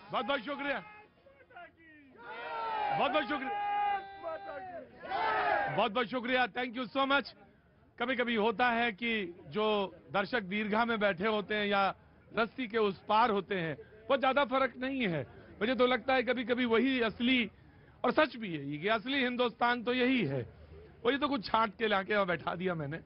बहुत बहुत शुक्रिया, बहुत बहुत शुक्रिया, बहुत बहुत शुक्रिया, थैंक यू सो मच। कभी कभी होता है कि जो दर्शक दीर्घा में बैठे होते हैं या रस्सी के उस पार होते हैं, वो ज्यादा फर्क नहीं है। मुझे तो लगता है कभी कभी वही असली, और सच भी है ये कि असली हिंदुस्तान तो यही है। वही तो कुछ छांट के लाके और बैठा दिया मैंने,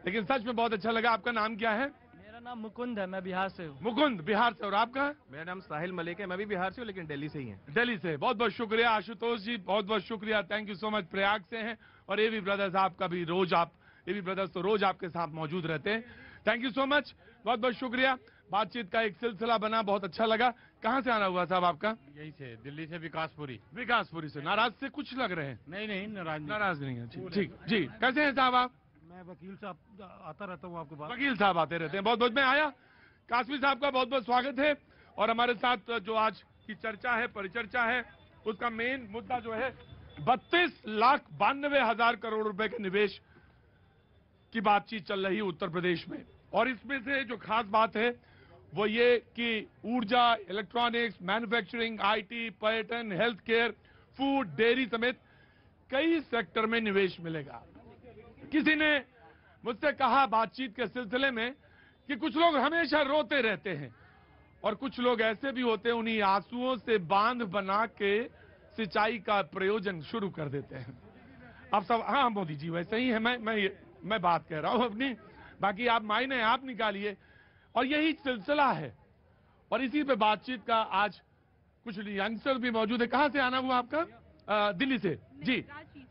लेकिन सच में बहुत अच्छा लगा। आपका नाम क्या है? मेरा नाम मुकुंद है, मैं बिहार से हूँ। मुकुंद, बिहार से। और आपका? मेरा नाम साहिल मलिक है, मैं भी बिहार से हूँ लेकिन दिल्ली से ही हैं। दिल्ली से। बहुत बहुत शुक्रिया आशुतोष जी, बहुत बहुत शुक्रिया, thank you so much. Prayag से हैं और एवी ब्रदर्स आपका भी रोज, आप एवी ब्रदर्स तो रोज आपके साथ मौजूद रहते हैं। थैंक यू सो मच, बहुत बहुत शुक्रिया। बातचीत का एक सिलसिला बना, बहुत अच्छा लगा। कहाँ से आना हुआ साहब आपका? यही से, दिल्ली से, विकासपुरी। विकासपुरी से। नाराज से कुछ लग रहे हैं? नहीं नहीं, नाराज नहीं है। ठीक जी, कैसे हैं साहब आप? मैं वकील साहब आता रहता हूँ आपके पास। वकील साहब आते रहते हैं, बहुत बहुत। मैं आया, कासमी साहब का बहुत बहुत स्वागत है। और हमारे साथ जो आज की चर्चा है, परिचर्चा है, उसका मेन मुद्दा जो है 32,92,000 करोड़ रुपए के निवेश की बातचीत चल रही है उत्तर प्रदेश में। और इसमें से जो खास बात है वो ये कि ऊर्जा, इलेक्ट्रॉनिक्स, मैन्युफैक्चरिंग, आईटी, पर्यटन, हेल्थ केयर, फूड, डेयरी समेत कई सेक्टर में निवेश मिलेगा। किसी ने मुझसे कहा बातचीत के सिलसिले में कि कुछ लोग हमेशा रोते रहते हैं और कुछ लोग ऐसे भी होते हैं, उन्हीं आंसुओं से बांध बना के सिंचाई का प्रयोजन शुरू कर देते हैं। अब सब, हाँ मोदी जी वैसे ही है, मैं बात कह रहा हूं अपनी, बाकी आप मायने आप निकालिए। और यही सिलसिला है और इसी पे बातचीत का आज कुछ यंगस्टर भी मौजूद है। कहां से आना हुआ आपका? दिल्ली से जी,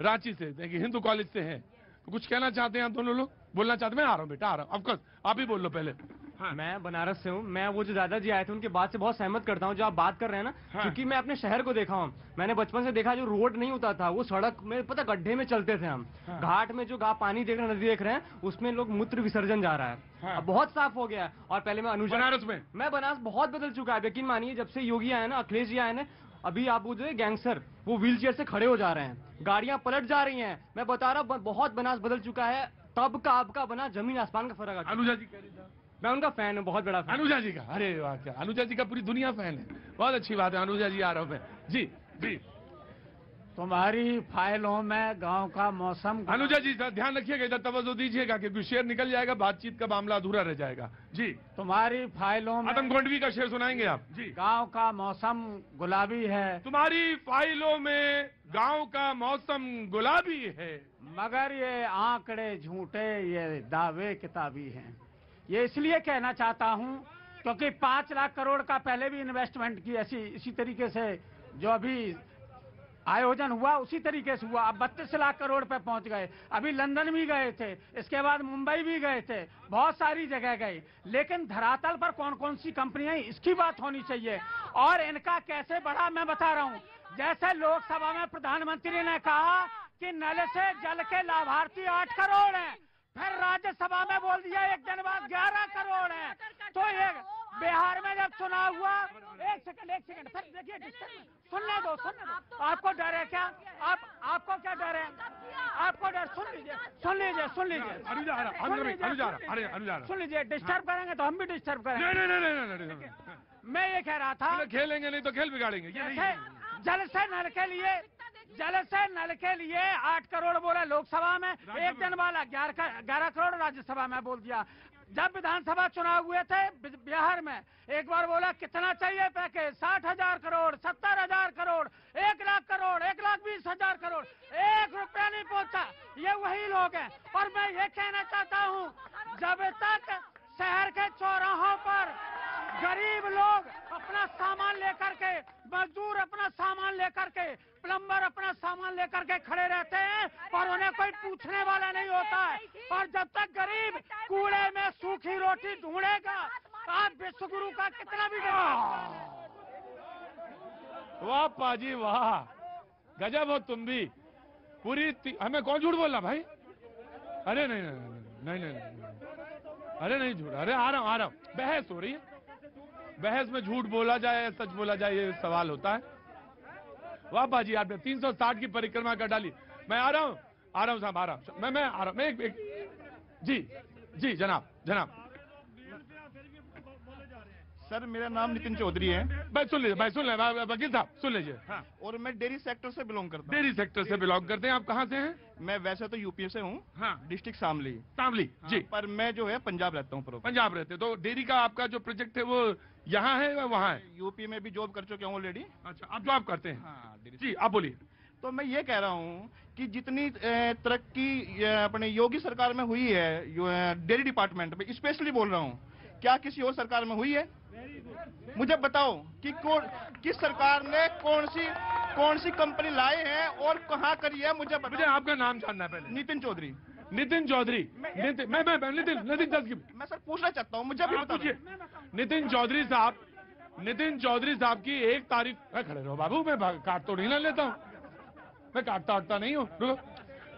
रांची से। देखिए हिंदू कॉलेज से हैं, तो कुछ कहना चाहते हैं आप दोनों लोग? बोलना चाहते हैं? मैं आ रहा हूं बेटा, आ रहा हूं। ऑफकोर्स आप ही बोल लो पहले। हाँ। मैं बनारस से हूँ। मैं वो जो दादाजी आए थे उनके बात से बहुत सहमत करता हूँ जो आप बात कर रहे हैं ना। हाँ। क्योंकि मैं अपने शहर को देखा हूँ, मैंने बचपन से देखा, जो रोड नहीं होता था वो सड़क में पता गड्ढे में चलते थे हम। हाँ। घाट में जो पानी देख रहे हैं, नदी देख रहे हैं, उसमें लोग मूत्र विसर्जन जा रहा है। हाँ। अब बहुत साफ हो गया है। और पहले मैं बनारस में, मैं बनारस बहुत बदल चुका है। यकीन मानिए जब से योगी आए ना, अखिलेश जी आए ना, अभी आप वो जो गैंगस्टर वो व्हील चेयर से खड़े हो जा रहे हैं, गाड़ियां पलट जा रही हैं। मैं बता रहा हूँ बहुत बनारस बदल चुका है। तब का आपका बना जमीन आसमान का फर्क है। अनुजा जी कह रही था, मैं उनका फैन हूँ, बहुत बड़ा फैन। अनुजा जी का? अरे वाह, क्या अनुजा जी का पूरी दुनिया फैन है, बहुत अच्छी बात है। अनुजा जी आ रहा हूं मैं जी जी। तुम्हारी फाइलों में गांव का मौसम। अनुजा जी सर ध्यान रखिएगा, इधर तवज्जो दीजिएगा क्योंकि शेर निकल जाएगा, बातचीत का मामला अधूरा रह जाएगा जी। तुम्हारी फाइलों में आदम गोंडवी का शेर सुनाएंगे आप जी। गांव का मौसम गुलाबी है, तुम्हारी फाइलों में गांव का मौसम गुलाबी है, मगर ये आंकड़े झूठे, ये दावे किताबी हैं। ये इसलिए कहना चाहता हूं क्योंकि 5 लाख करोड़ का पहले भी इन्वेस्टमेंट की इसी तरीके से जो अभी आयोजन हुआ उसी तरीके से हुआ। अब 32 लाख करोड़ पे पहुंच गए। अभी लंदन भी गए थे, इसके बाद मुंबई भी गए थे, बहुत सारी जगह गए। लेकिन धरातल पर कौन कौन सी कंपनियां, इसकी बात होनी चाहिए। और इनका कैसे बढ़ा मैं बता रहा हूं। जैसे लोकसभा में प्रधानमंत्री ने कहा कि नल से जल के लाभार्थी 8 करोड़ हैं, फिर राज्यसभा में बोल दिया एक दिन बाद 11 करोड़ हैं। तो ये बिहार में जब चुनाव हुआ, एक सेकंड, फिर देखिए, सुनने दो। आपको डर है क्या? आपको क्या डर है? आपको डर? सुन लीजिए। सुन लीजिए, डिस्टर्ब करेंगे तो हम भी डिस्टर्ब करेंगे। नहीं, मैं ये कह रहा था, खेलेंगे नहीं तो खेल बिगाड़ेंगे। जल से नल के लिए 8 करोड़ बोला लोकसभा में, एक दिन वाला 11 करोड़ राज्यसभा में बोल दिया। जब विधानसभा चुनाव हुए थे बिहार में, एक बार बोला कितना चाहिए पैकेज, 60,000 करोड़, 70,000 करोड़, 1 लाख करोड़, 1,20,000 करोड़, 1 रुपया नहीं पहुंचा। ये वही लोग हैं। और मैं ये कहना चाहता हूँ, जब तक शहर के चौराहों पर गरीब लोग अपना सामान लेकर के, मजदूर अपना सामान लेकर के, प्लम्बर अपना सामान लेकर के खड़े रहते हैं और उन्हें कोई पूछने वाला नहीं होता है। और जब तक गरीब कूड़े में सूखी रोटी ढूंढेगा, आप विश्वगुरु का कितना भी वाह पाजी वाह, गजब हो तुम भी। पूरी हमें कौन झूठ बोल रहा भाई? अरे नहीं, अरे नहीं झूठ, अरे आ रहा हूं। बहस हो रही है, बहस में झूठ बोला जाए सच बोला जाए ये सवाल होता है। वाह बाजी, आपने 360 की परिक्रमा कर डाली। मैं आ रहा हूं साहब, आ रहा हूं मैं आ रहा हूं। मैं जी जनाब सर मेरा नाम नितिन चौधरी है। भाई सुन लीजिए, भाई सुन ले, वकील साहब सुन लीजिए। हाँ, और मैं डेयरी सेक्टर से बिलोंग करता हूँ। डेयरी सेक्टर से बिलोंग करते हैं। आप कहाँ से हैं? मैं वैसे तो यूपी से हूँ। हाँ, डिस्ट्रिक्ट शामली। शामली जी। पर मैं जो है पंजाब रहता हूँ। पंजाब रहते, तो डेयरी का आपका जो प्रोजेक्ट है वो यहाँ है या वहाँ है? यूपी में भी जॉब कर चुके हूँ ऑलरेडी। अच्छा, आप जॉब करते हैं? हाँ जी, आप बोलिए। तो मैं ये कह रहा हूँ कि जितनी तरक्की अपने योगी सरकार में हुई है डेयरी डिपार्टमेंट में, स्पेशली बोल रहा हूँ, क्या किसी और सरकार में हुई है? मुझे बताओ कि किस सरकार ने कौन सी कंपनी लाए हैं और कहाँ करी है, मुझे आपका नाम जानना है पहले। नितिन चौधरी। नितिन चौधरी। नितिन मैं सर पूछना चाहता हूँ, मुझे भी पूछिए। नितिन चौधरी साहब की 1 तारीख, खड़े रहो बाबू, मैं काट तो नहीं ना लेता हूँ, मैं काटता नहीं हूँ। रुको,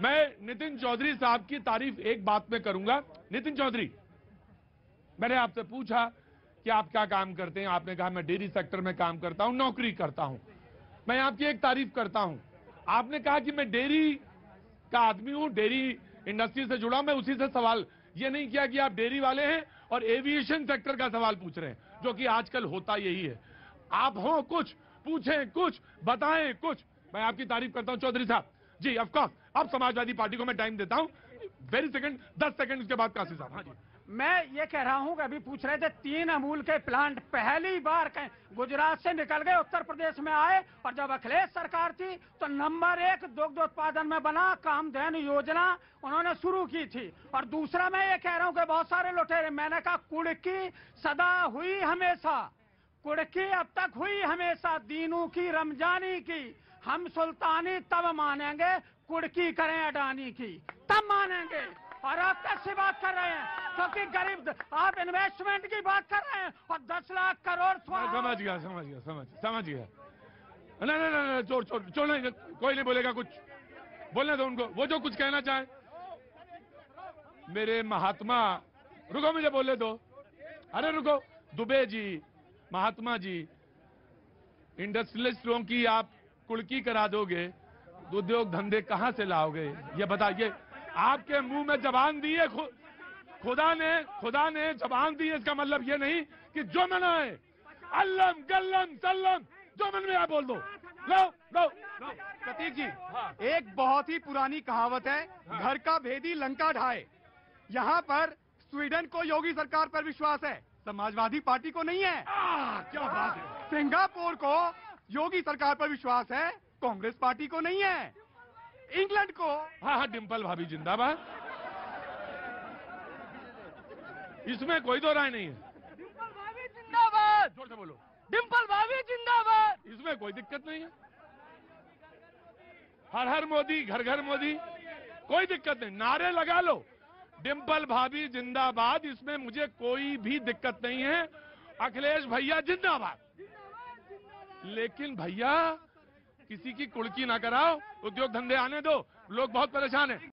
मैं नितिन चौधरी साहब की तारीफ एक बात में करूंगा। नितिन चौधरी, मैंने आपसे पूछा कि आप क्या काम करते हैं, आपने कहा मैं डेयरी सेक्टर में काम करता हूं, नौकरी करता हूं। मैं आपकी एक तारीफ करता हूं, आपने कहा कि मैं डेयरी का आदमी हूं, डेयरी इंडस्ट्री से जुड़ा, मैं उसी से सवाल ये नहीं किया कि आप डेयरी वाले हैं और एविएशन सेक्टर का सवाल पूछ रहे हैं, जो कि आजकल होता यही है। आप हो कुछ, पूछें कुछ, बताएं कुछ। मैं आपकी तारीफ करता हूं चौधरी साहब जी। ऑफ कोर्स, अब समाजवादी पार्टी को मैं टाइम देता हूं, वेरी सेकंड, 10 सेकंड, उसके बाद काशी साहब। हाँ जी, मैं ये कह रहा हूं कि अभी पूछ रहे थे 3 अमूल के प्लांट पहली बार गुजरात से निकल गए, उत्तर प्रदेश में आए, और जब अखिलेश सरकार थी तो नंबर 1 दुग्ध उत्पादन में बना कामधेन योजना उन्होंने शुरू की थी। और दूसरा मैं ये कह रहा हूं कि बहुत सारे लुटेरे, मैंने कहा कुड़की सदा हुई हमेशा, कुड़की अब तक हुई हमेशा, दीनू की रमजानी की, हम सुल्तानी तब मानेंगे, कुड़की करें अडानी की तब मानेंगे। और आप कैसे बात कर रहे हैं, क्योंकि गरीब, आप इन्वेस्टमेंट की बात कर रहे हैं और 10 लाख करोड़। समझ गया। ना, छोड़ नहीं, कोई नहीं बोलेगा कुछ, बोलने दो उनको, वो जो कुछ कहना चाहे। मेरे महात्मा, रुको मुझे बोलने दो, अरे रुको। दुबे जी, महात्मा जी, इंडस्ट्रियलिस्टों की आप कुड़की करा दोगे, उद्योग धंधे कहां से लाओगे, ये बताइए। आपके मुंह में जबान दी है, खुदा ने जबान दी है, इसका मतलब ये नहीं कि जो मन आए, अल्लम गल्लम सल्लम, जो मन में आए बोल दो। लो। प्रतीक जी, एक बहुत ही पुरानी कहावत है, घर का भेदी लंका ढाए। यहाँ पर स्वीडन को योगी सरकार पर विश्वास है, समाजवादी पार्टी को नहीं है। क्या बात है। सिंगापुर को योगी सरकार पर विश्वास है, कांग्रेस पार्टी को नहीं है। इंग्लैंड को, हाँ, डिम्पल भाभी जिंदाबाद, इसमें कोई दो राय नहीं है। डिम्पल भाभी जिंदाबाद, जोर से बोलो। डिम्पल भाभी जिंदाबाद, इसमें कोई दिक्कत नहीं है। हर हर मोदी, घर घर मोदी, कोई दिक्कत नहीं, नारे लगा लो, डिम्पल भाभी जिंदाबाद, इसमें मुझे कोई भी दिक्कत नहीं है। अखिलेश भैया जिंदाबाद। लेकिन भैया किसी की कुड़की ना कराओ, उद्योग धंधे आने दो, लोग बहुत परेशान हैं।